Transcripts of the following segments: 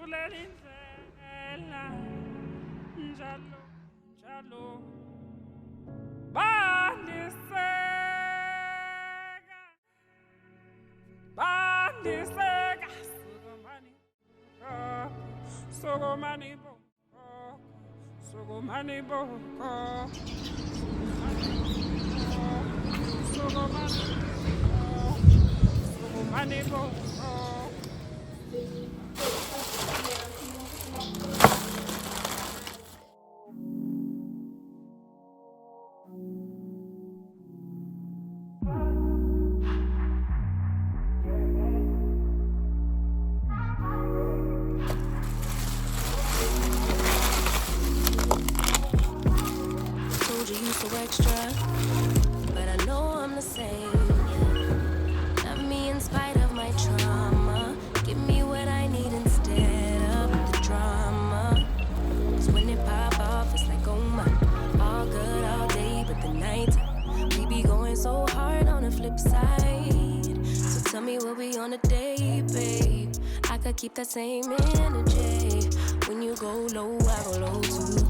Told you you so extra, but I know I'm the same. Love me in spite of my trauma. Give me what I need instead of the drama. 'Cause when it pop off, it's like, oh my, all good all day, but the night we be going so hard on the flip side. So tell me what we on a day, babe. I could keep that same energy. When you go low, I go low too.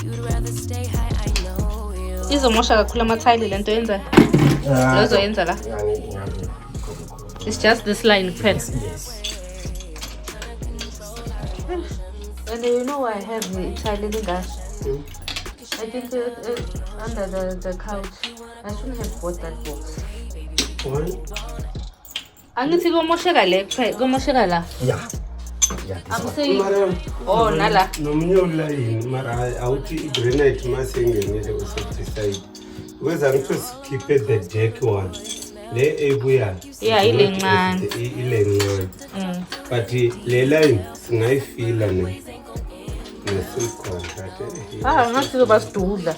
You'd rather stay high, I know you. Izomosha kakhulu amathayili lento yenza. Lozo yenza la. It's just this line kuphela. Yes. And you know why I have the tile in the gas? I think under the couch. I shouldn't have bought that box. Why? Angithi komosheka le kuphela, komosheka la. Yeah. I'm saying oh nala. Nomunye ulayini mara awuthi granite masengenele usecticide. Because angitho sikhiphe the jack one. Le ebuya. Yeah, ile ncane. Ile ncane. But le line singayifila ne. Ah, ngathi lo basidudla.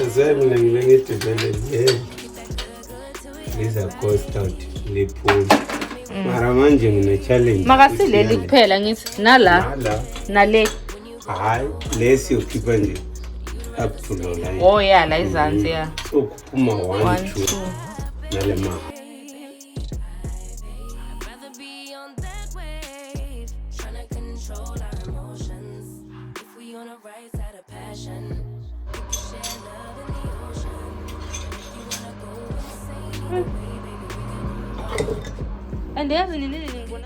Azami ngibengithi vele le. Leza cost out le pool. Mara manje ngine challenge. Makasileli kuphela ngithi nala. Nale. Hayi, lesi ukhipha nje up to no line. Oh yeah, la izansi yeah. So kuphuma 1 2 nale ma. And there's an Indian one.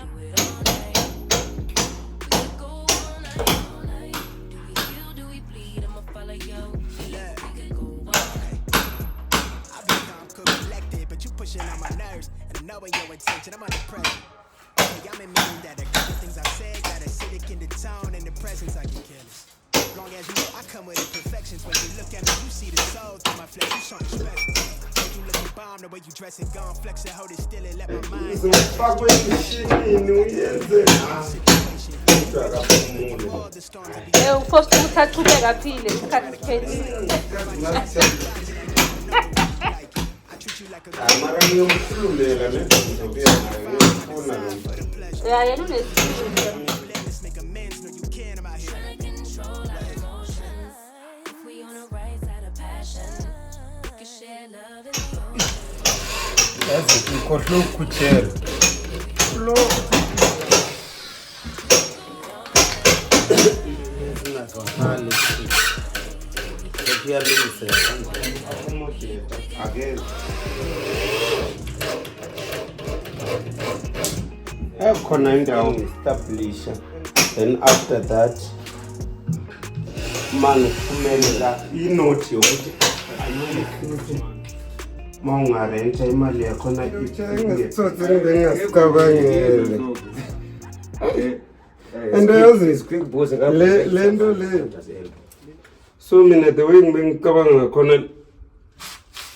On my nerves, and I know when your attention, I'm under pressure. I'm admitting that a couple things I said got acidic in the tone and the presence I get careless. As long as you know I come with imperfections. When you look at me, you see the soul through my flesh. You something special. When you looking bomb, the way you dress and gone, flex and hold it still and let my mind. Fuck with the shit in New Year's. First uthathuke kaphile isikhathi sipheli. Mara ngiyomhlumela nezokuya nayo ngifuna lo. Yeah, yena unesizwe. Yazi ikhohlo ukuchela. Lo. Hali. Kopia lise. Again. Khona indawo ngi-establisha, then after that manje kuphumela inothi yokuthi ayikho mawungarenta imali yakhona ngingasiqabangele and yazi le nto le so mina the way ngicabanga ngakhona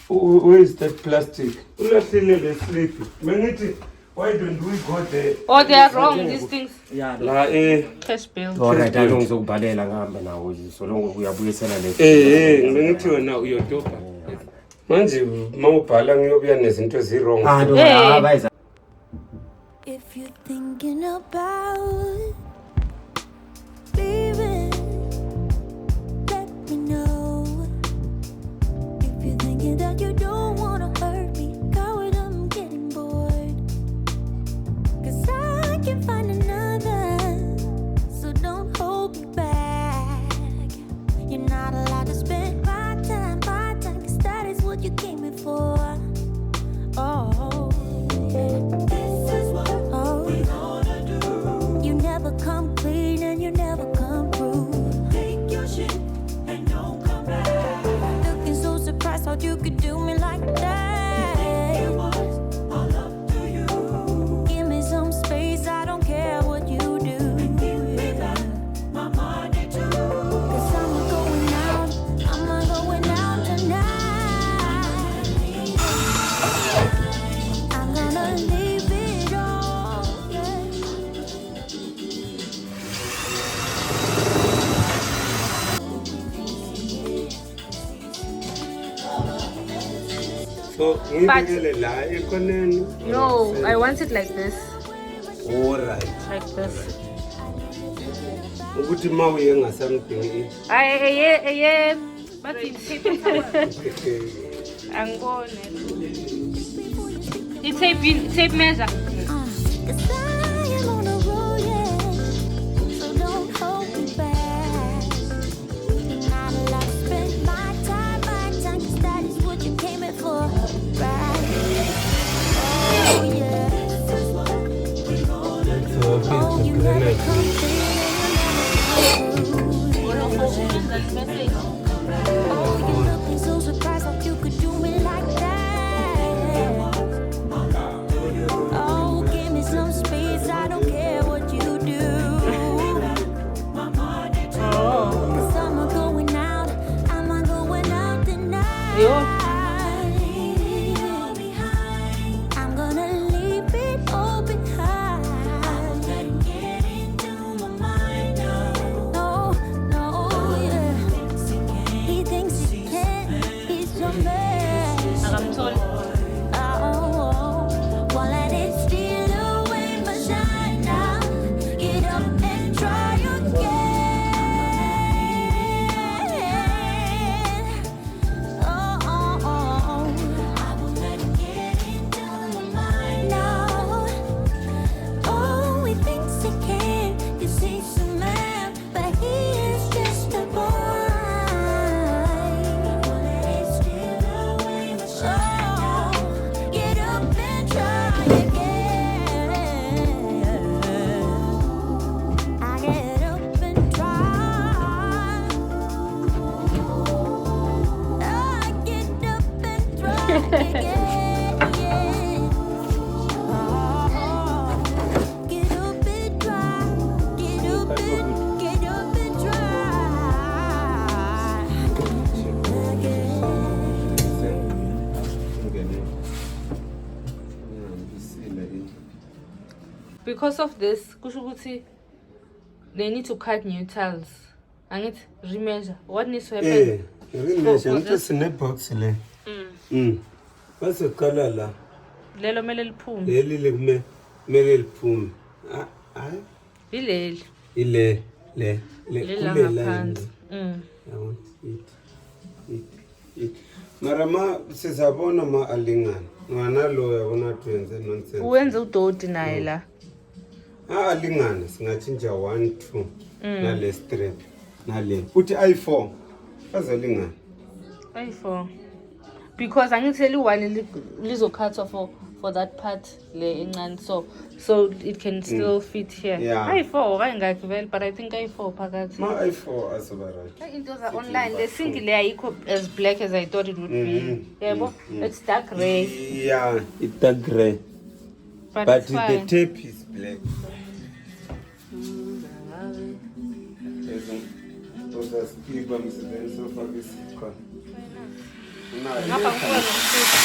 where is that plastic ulahlile le slip mengithi why don't we go there? Oh, they are wrong, these things. Yeah, la cash bill. Alright, ngizokubhalela ngihamba nawo so long uyabuyisela le. Ngithi wena uyodopa. Manje mawubhala ngiyobuya nezinto ezi-wrong. If you're thinking about leaving, let me know. If you're thinking that you don't wanna hurt me, coward, I'm getting bored. 'Cause I can find another thought you could do me like that. All up to you. Give me some space, I don't care what you do. My money too. 'Cause I'm going out tonight. I'm gonna leave it all. So ngibekele la ekhoneni. No, I want it like this. Alright. Like this. Ukuthi mawuye ngasangidingi. Yeah. But angibone. Tape measure. 'Cause I am on a roll, yeah. So don't hold me back. Not a lot spent my time, 'cause that is what you came here for, right? Oh, yeah. Oh, you never come through. Oh, you looking so surprised like you could do me like that. Oh, give me some space, I don't care what you do. Oh. 'Cause I'm going out tonight. Yo. I'm gonna leave it all behind. Get into my mind, no, yeah. He thinks he can, he's your man. Akamtholi. Oh, won't let it steal away my shine now. Get up and try again. Oh, I won't let it get into my mind now. Oh, he thinks he can, 'cause he's a man, but he is just a boy. Won't let it steal away my shine now. Get up and try again. I get up and try. I get up and try again. Get up and try. Get up and try again. Because of this, kusho ukuthi they need to cut new tiles. Angithi remeasure. What needs to happen? Ngimeasure ngithi sinebox le. Base qala la. Lelo mele liphume. Leli kumele liphume. Hayi. Ileli. Le Lela kule ngaphansi. Yabona it. Mara ma sizabona ma alingana. Ngwana lo yabona twenze nonsense. Uwenze udoti naye la. Alingana singatshintsha 1 2 nale strap nale. Uthi i4 azolingana. I4. Because angitheli one lizocut off for that part le encane, so it can still fit here. Yeah. I4 kayingakho vele, but I think I4 phakathi. Ma i4 asoba right. Into za online le sink le ayikho as black as I thought it would be. Yebo, it's dark gray. Yeah, it's dark gray. But But it's the fine. tape is black. Uzaskipha msebenzi sofaka isikho. Ngapha kuwe nomfutho.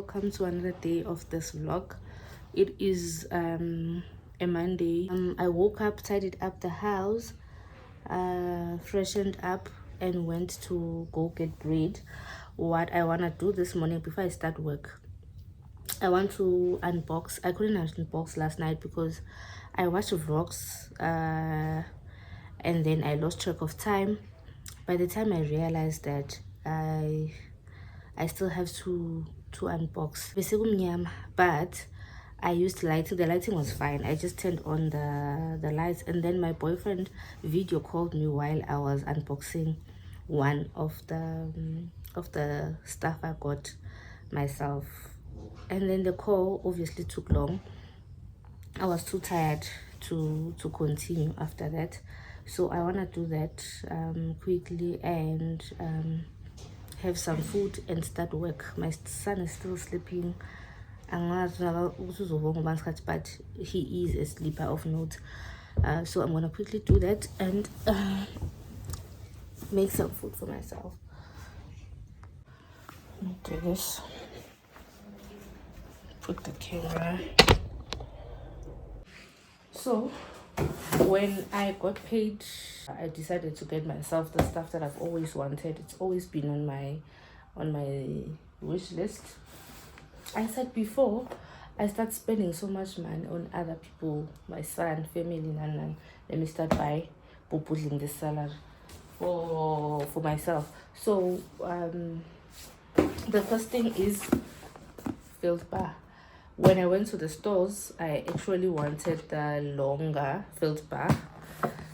welcome to another day of this vlog. It is a Monday. I woke up, tidied up the house, freshened up, and went to go get bread. What I want to do this morning before I start work, I want to unbox. I couldn't unbox last night because I watched vlogs and then I lost track of time. By the time I realized that I still have to unbox, but I used lighting. The lighting was fine. I just turned on the lights, and then my boyfriend video called me while I was unboxing one of the stuff I got myself, and then the call obviously took long. I was too tired to continue after that, so I want to do that quickly and have some food and start work. My son is still sleeping, but he is a sleeper of note. So I'm gonna quickly do that and make some food for myself. Do this. Put the camera. So when I got paid, I decided to get myself the stuff that I've always wanted. It's always been on my wish list. I said before I start spending so much money on other people, my son, family, let me start by putting the salary for myself. So the first thing is Fieldbar. When I went to the stores, I actually wanted the longer Fieldbar.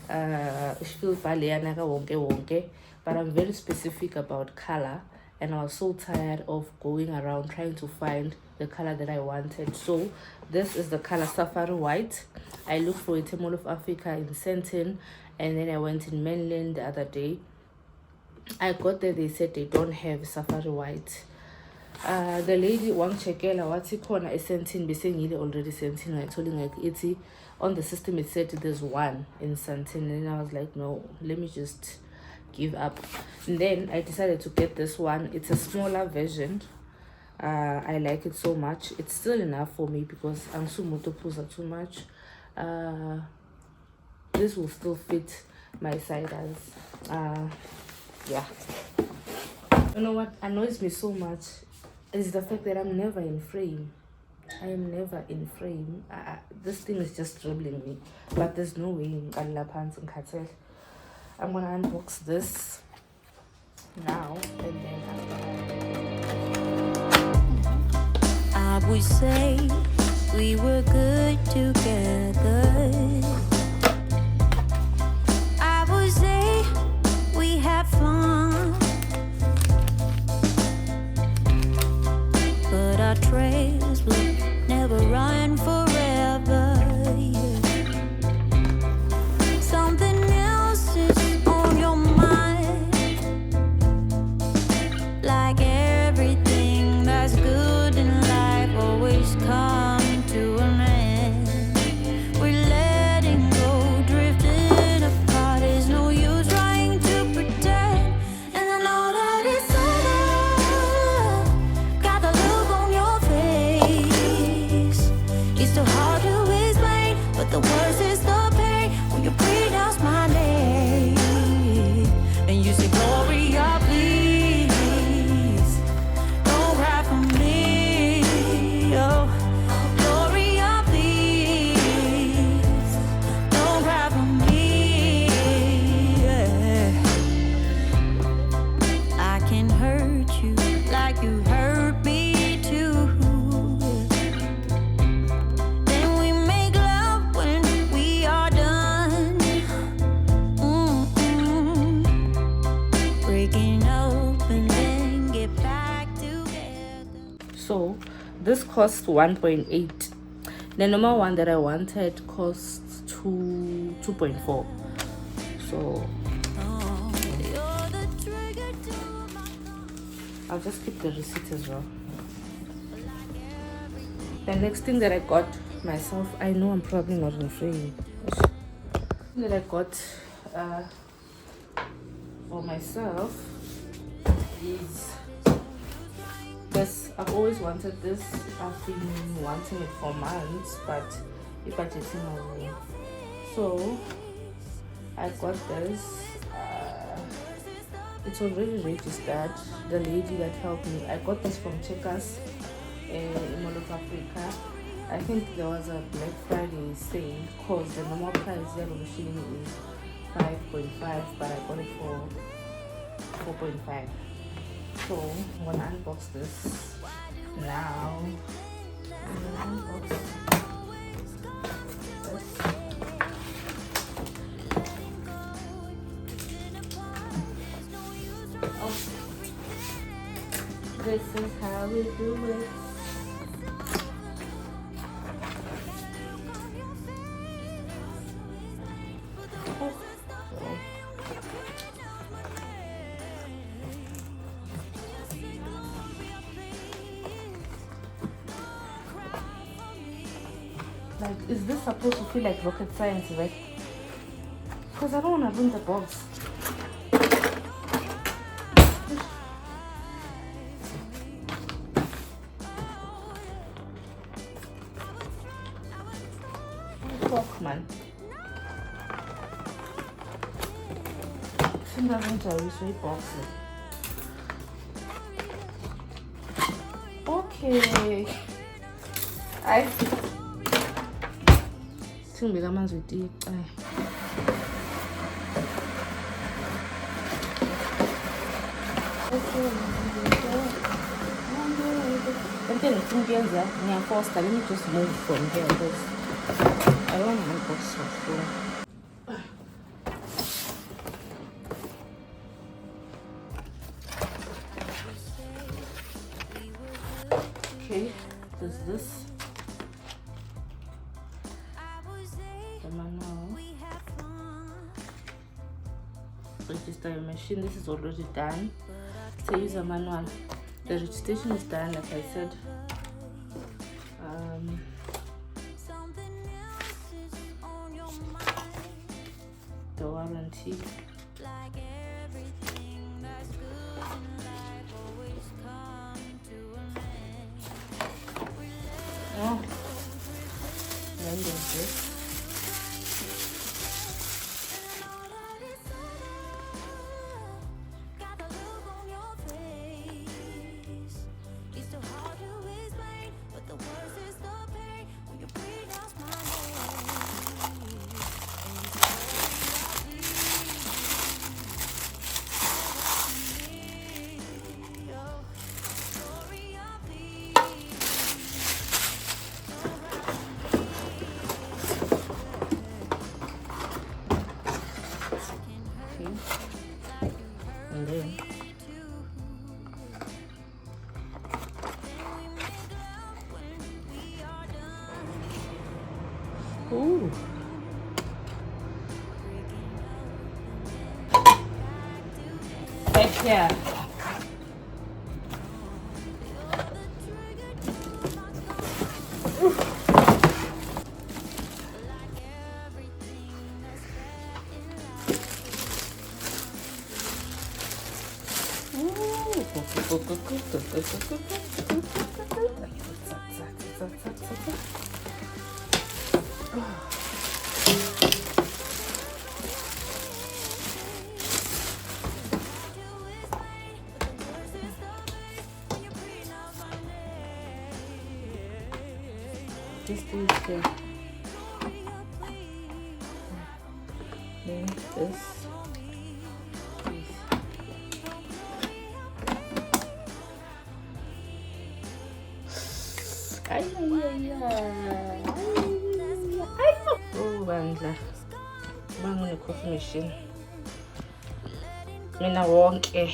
Fieldbar leyanaka wonke, but I'm very specific about color, and I was so tired of going around trying to find the color that I wanted. So this is the color Safari White. I looked for it in Mall of Africa in Sandton, and then I went in Mainland the other day. I got there, they said they don't have Safari White. The lady wang chekela wathi khona eSandton besengile already Sandton. I told him like it's on the system, it said there's one in Sandton, and I was like, no, let me just give up. And then I decided to get this one. It's a smaller version. I like it so much. It's still enough for me because I'm sumutopuza too much. This will still fit my siders. Yeah. You know what annoys me so much is the fact that I'm never in frame. I am never in frame. This thing is just troubling me, but there's no way in pants and cartel. I'm gonna unbox this now and then I would say we were good together. I would say we had fun, but our trails will never run forever. Yeah. Something else is on your mind, like everything that's good in life always comes to an end. We're letting go, drifting apart. There's no use trying to pretend, and I know that it's over. Got the look on your face. It's so hard to explain, but the worst is the pain when you pronounce my name and you say, Gloria, please don't cry for me. Oh, Gloria, please don't cry for me. Yeah. I can hurt you like you hurt me too. Then we make love when we are done. Breaking up and then get back together. So this cost 1.8. The normal one that I wanted costs 2.4. So You're the trigger to my I'll just keep the receipt as well. The next thing that I got myself, I know I'm probably not in frame, that I got for myself is this I've always wanted this. I've been wanting it for months, but it's budgeting away. So I got this. It's already registered. The lady that helped me, I got this from Checkers in Mall of Africa. I think there was a Black Friday sale because the normal price here on the machine is 5.5, but I got it for 4.5. So I'm gonna unbox this now. I'm gonna unbox this. Oh, this is how we do it. Like, is this supposed to feel like rocket science, right? Because I don't want to ruin the box. Fuck, man. This doesn't tell you, so box it. Okay. I think bigger man's with it. And then it's in here, let me just move from here because I don't want to box so full. Okay, there's this. The manual. Register your machine. This is already done. So use a manual. The registration is done, like I said. The warranty. Oh, then there's this. And then ooh, heck yeah. This is the then this. Oh, bandla. Bangone coffee machine. Mina wonke.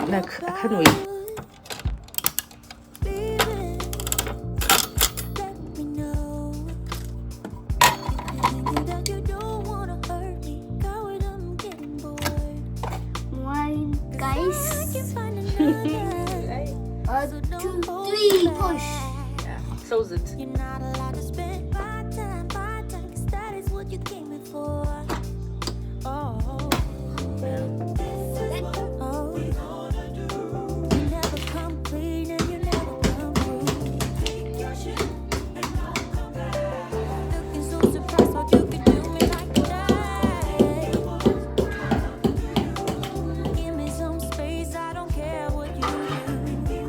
Like, I can't wait. 2, 3, push. Close it. You're not allowed to spend my time, 'cause that is what you came in for. Oh, oh, you never come clean and you never come through. Looking so surprised, thought you could do me like that. Give me some space, I don't care what you do.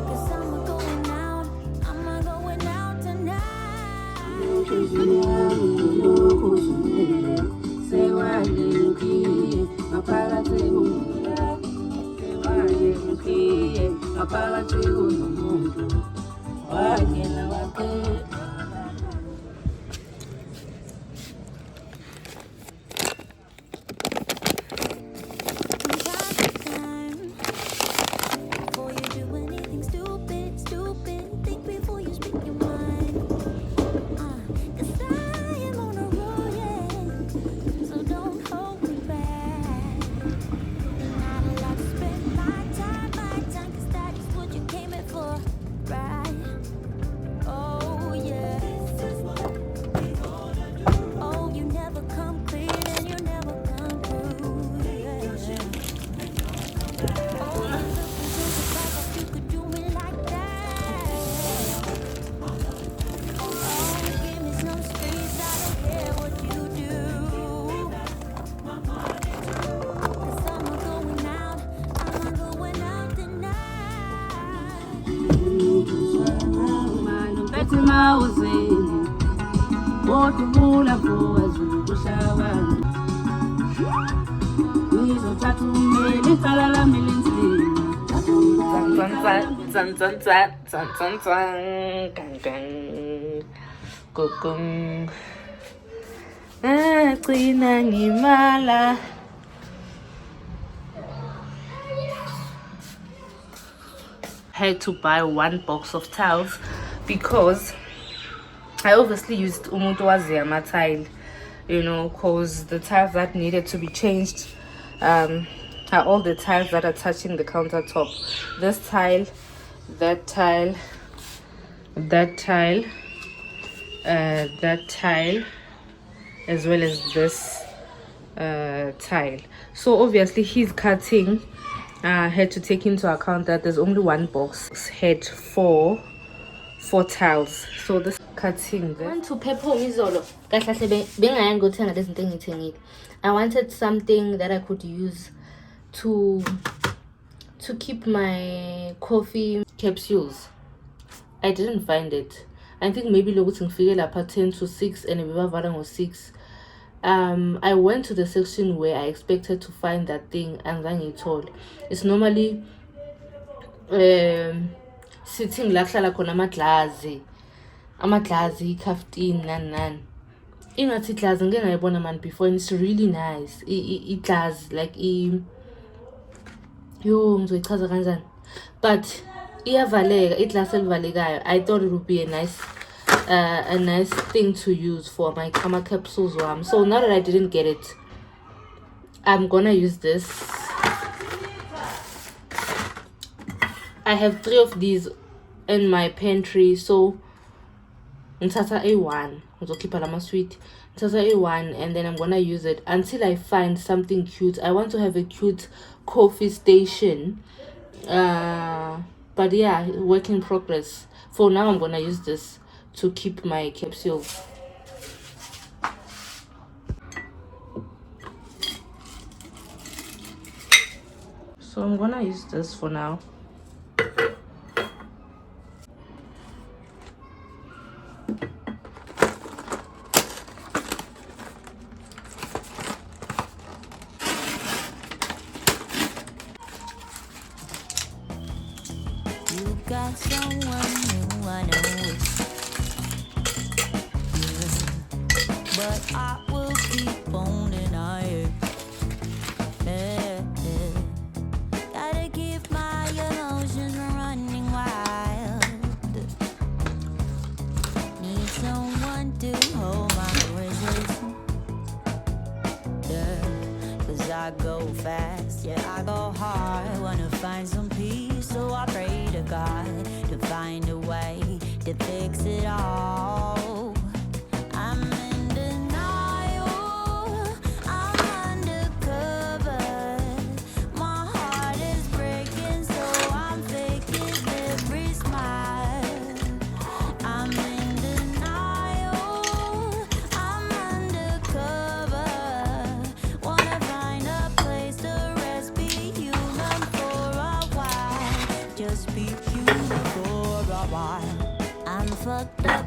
'Cause I'm going out tonight. Before you do anything stupid, think before you speak your mind. 'Cause I am on a roll, yeah. So don't hold me back. You're not allowed to spend my time, 'cause that is what you came in for, right? Oh yeah. Oh, you never come clean and you never come through. Yeah. Oh, you're looking so surprised you could do me like that. Oh, give me some space, I don't care what you do. 'Cause I'm going out tonight. Had to buy 1 box of towels because I obviously used umuntu waziyama tile, you know, because the tiles that needed to be changed are all the tiles that are touching the countertop. This tile, that tile, that tile, that tile, as well as this tile. So obviously he's cutting. Had to take into account that there's only 1 box had four tiles, so this cutting this. I want to pepper izolo kahle kahle bengayi ngothenga lezi zinto engithengile. I wanted something that I could use to keep my coffee capsules. I didn't find it. I think maybe lokuthi ngifike lapha 10 to 6 and bebavala ngo-6. I went to the section where I expected to find that thing and ngangiyithola. It's normally sitting la kuhlala khona amaglazi i-kaftin nani ingathi iglazi ngeke ngayibona man before, and it's really nice. Iglazi like ngizoyichaza kanjani, but iyavaleka, iglass elivalekayo. I thought it would be a nice thing to use for my capsules wam. So now that I didn't get it, I'm gonna use this. I have 3 of these in my pantry, so ngithatha A1 ngizokhipha lama sweet. Ngithatha A1 and then I'm gonna use it until I find something cute. I want to have a cute coffee station, but yeah, work in progress. For now I'm gonna use this to keep my capsules. So I'm gonna use this for now. You got someone new, I know it's good, but I will keep on denying. Gotta keep my emotions running wild. Need someone to hold my precious. Yeah, 'cause I go fast. Yeah, I go hard, wanna find some peace, so I pray to God to find a way to fix it all. I'm in denial, I'm undercover. My heart is breaking, so I'm faking every smile. I'm in denial, I'm undercover. Wanna find a place to rest, be human for a while. Just be human for a while. I'm fucked up.